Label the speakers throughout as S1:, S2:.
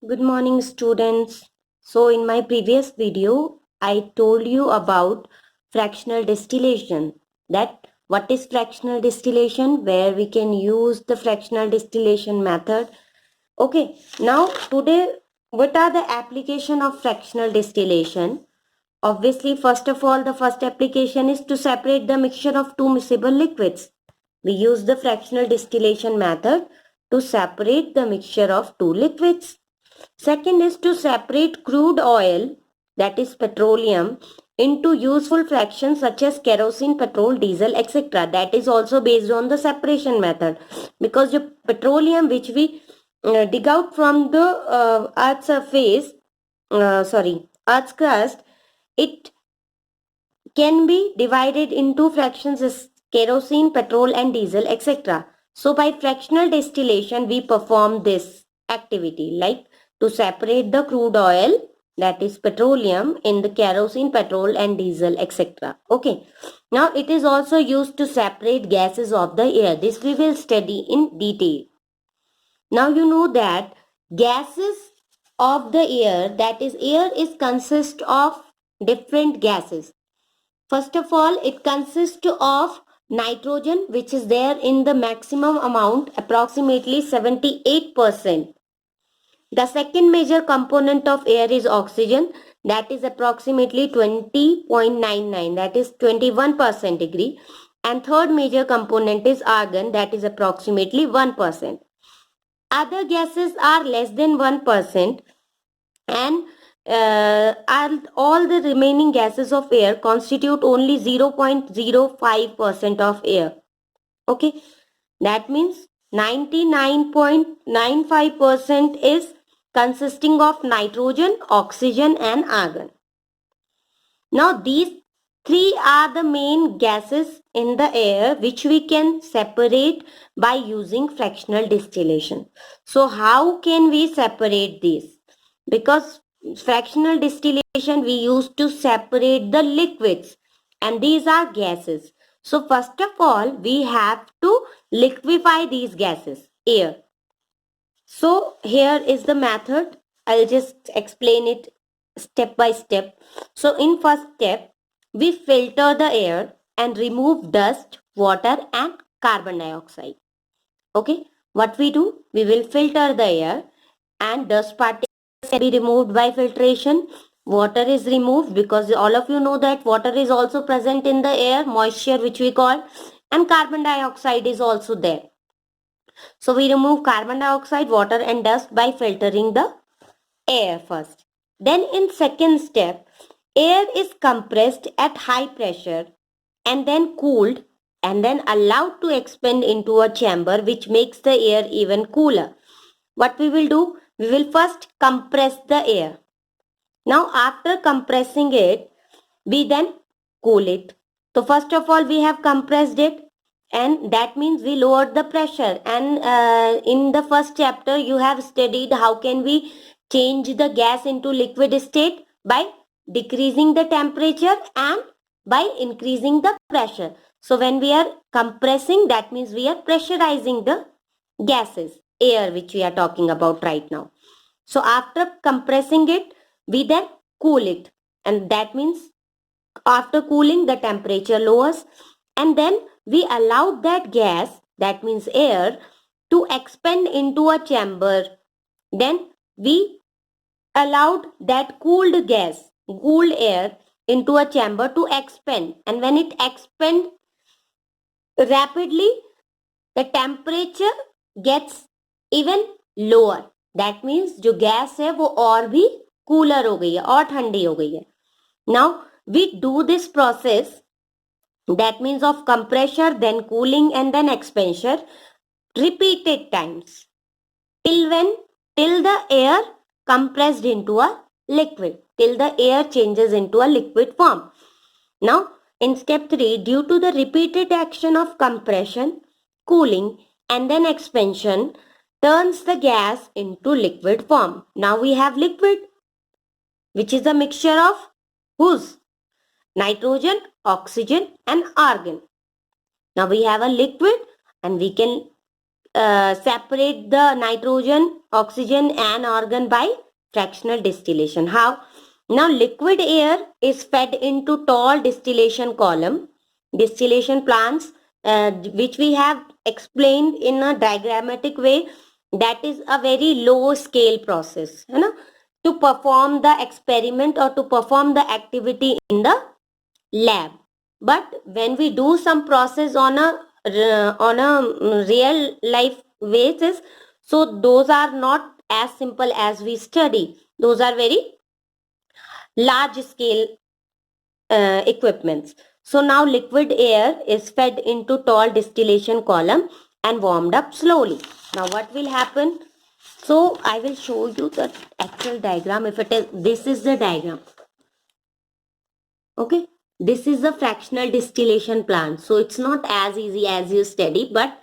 S1: Good morning, students. So, in my previous video, I told you about fractional distillation. That what is fractional distillation, where we can use the fractional distillation method. Okay, now today, what are the application of fractional distillation? Obviously, first of all, the first application is to separate the mixture of two miscible liquids. We use the fractional distillation method to separate the mixture of two liquids. Second is to separate crude oil, that is petroleum, into useful fractions such as kerosene, petrol, diesel, etc. That is also based on the separation method, because the petroleum which we dig out from the earth's surface, earth's crust, it can be divided into fractions as kerosene, petrol and diesel, etc. So by fractional distillation, we perform this activity, like to separate the crude oil, that is petroleum, in the kerosene, petrol and diesel, etc. Okay. Now it is also used to separate gases of the air. This we will study in detail. Now you know that gases of the air, that is air is consist of different gases. First of all, it consists of nitrogen, which is there in the maximum amount, approximately 78%. The second major component of air is oxygen, that is approximately 20.99, that is 21% degree. And third major component is argon, that is approximately 1%. Other gases are less than 1%, and all the remaining gases of air constitute only 0.05% of air. Okay, that means 99.95% is consisting of nitrogen, oxygen and argon. Now these three are the main gases in the air which we can separate by using fractional distillation. So how can we separate these? Because fractional distillation we use to separate the liquids, and these are gases. So first of all, we have to liquefy these gases, air. So here is the method. I'll just explain it step by step. So in first step, we filter the air and remove dust, water and carbon dioxide. Okay, what we do? We will filter the air and dust particles can be removed by filtration. Water is removed because all of you know that water is also present in the air, moisture which we call, and carbon dioxide is also there. So we remove carbon dioxide, water and dust by filtering the air first. Then in second step, air is compressed at high pressure and then cooled and then allowed to expand into a chamber which makes the air even cooler. What we will do? We will first compress the air. Now after compressing it, we then cool it. So first of all, we have compressed it, and that means we lowered the pressure. And in the first chapter you have studied how can we change the gas into liquid state by decreasing the temperature and by increasing the pressure. So when we are compressing, that means we are pressurizing the gases, air which we are talking about right now. So after compressing it, we then cool it, and that means after cooling the temperature lowers, and then we allowed that gas, that means air, to expand into a chamber. Then we allowed that cooled gas, cooled air into a chamber to expand, and when it expands rapidly, the temperature gets even lower. That means जो gas है वो और भी cooler हो गई है और ठंडी हो गई है. Now we do this process, that means of compression, then cooling and then expansion, repeated times till the air compressed into a liquid, till the air changes into a liquid form. Now in step 3, due to the repeated action of compression, cooling and then expansion turns the gas into liquid form. Now we have liquid, which is a mixture of whose? Nitrogen, oxygen and argon. Now we have a liquid, and we can separate the nitrogen, oxygen and argon by fractional distillation. How? Now liquid air is fed into tall distillation column, distillation plants, which we have explained in a diagrammatic way. That is a very low scale process, you know, to perform the experiment or to perform the activity in the lab. But when we do some process on a real life basis, so those are not as simple as we study. Those are very large scale equipments. So now liquid air is fed into tall distillation column and warmed up slowly. Now what will happen? So I will show you the actual diagram. If it is, this is the diagram. Okay, this is the fractional distillation plant. So it's not as easy as you study, but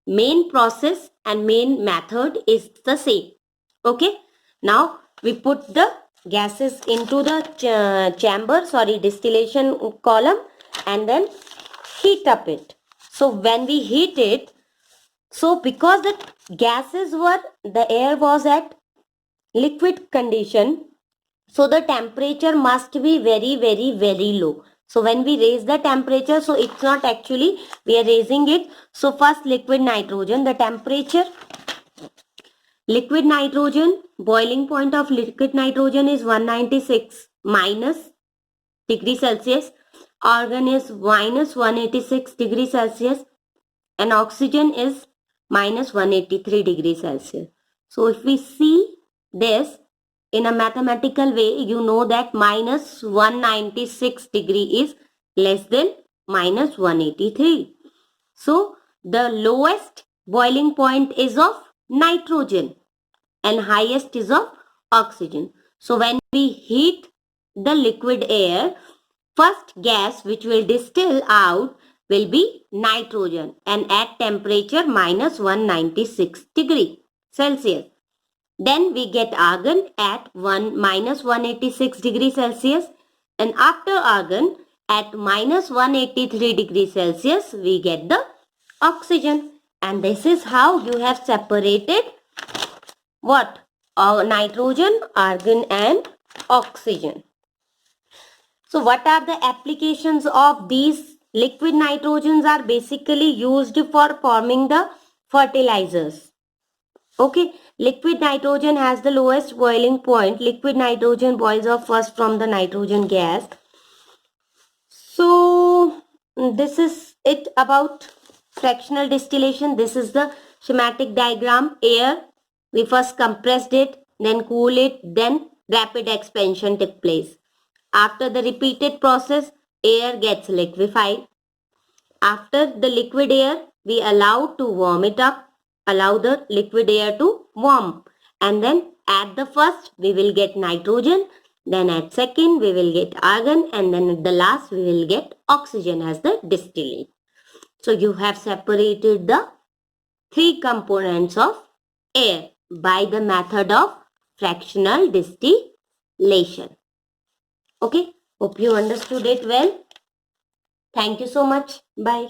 S1: main process and main method is the same. Okay, now we put the gases into the distillation column and then heat up it. So when we heat it, so because the air was at liquid condition, so the temperature must be very, very, very low. So when we raise the temperature, so it's not actually we are raising it. So first liquid nitrogen, the temperature, liquid nitrogen, boiling point of liquid nitrogen is 196 minus degree Celsius. Argon is minus 186 degree Celsius and oxygen is minus 183 degree Celsius. So if we see this in a mathematical way, you know that minus 196 degree is less than minus 183. So the lowest boiling point is of nitrogen and highest is of oxygen. So when we heat the liquid air, first gas which will distill out will be nitrogen and at temperature minus 196 degree Celsius. Then we get argon at minus 186 degree Celsius and after argon at minus 183 degree Celsius we get the oxygen, and this is how you have separated what? Nitrogen, argon and oxygen. So what are the applications of these? Liquid nitrogens are basically used for forming the fertilizers. Okay, liquid nitrogen has the lowest boiling point. Liquid nitrogen boils off first from the nitrogen gas. So this is it about fractional distillation. This is the schematic diagram. Air, we first compressed it, then cool it, then rapid expansion took place. After the repeated process, air gets liquefied. After the liquid air, we allow to warm it up. Allow the liquid air to warm, and then at the first we will get nitrogen, then at second we will get argon, and then at the last we will get oxygen as the distillate. So you have separated the three components of air by the method of fractional distillation. Okay, hope you understood it well. Thank you so much. Bye.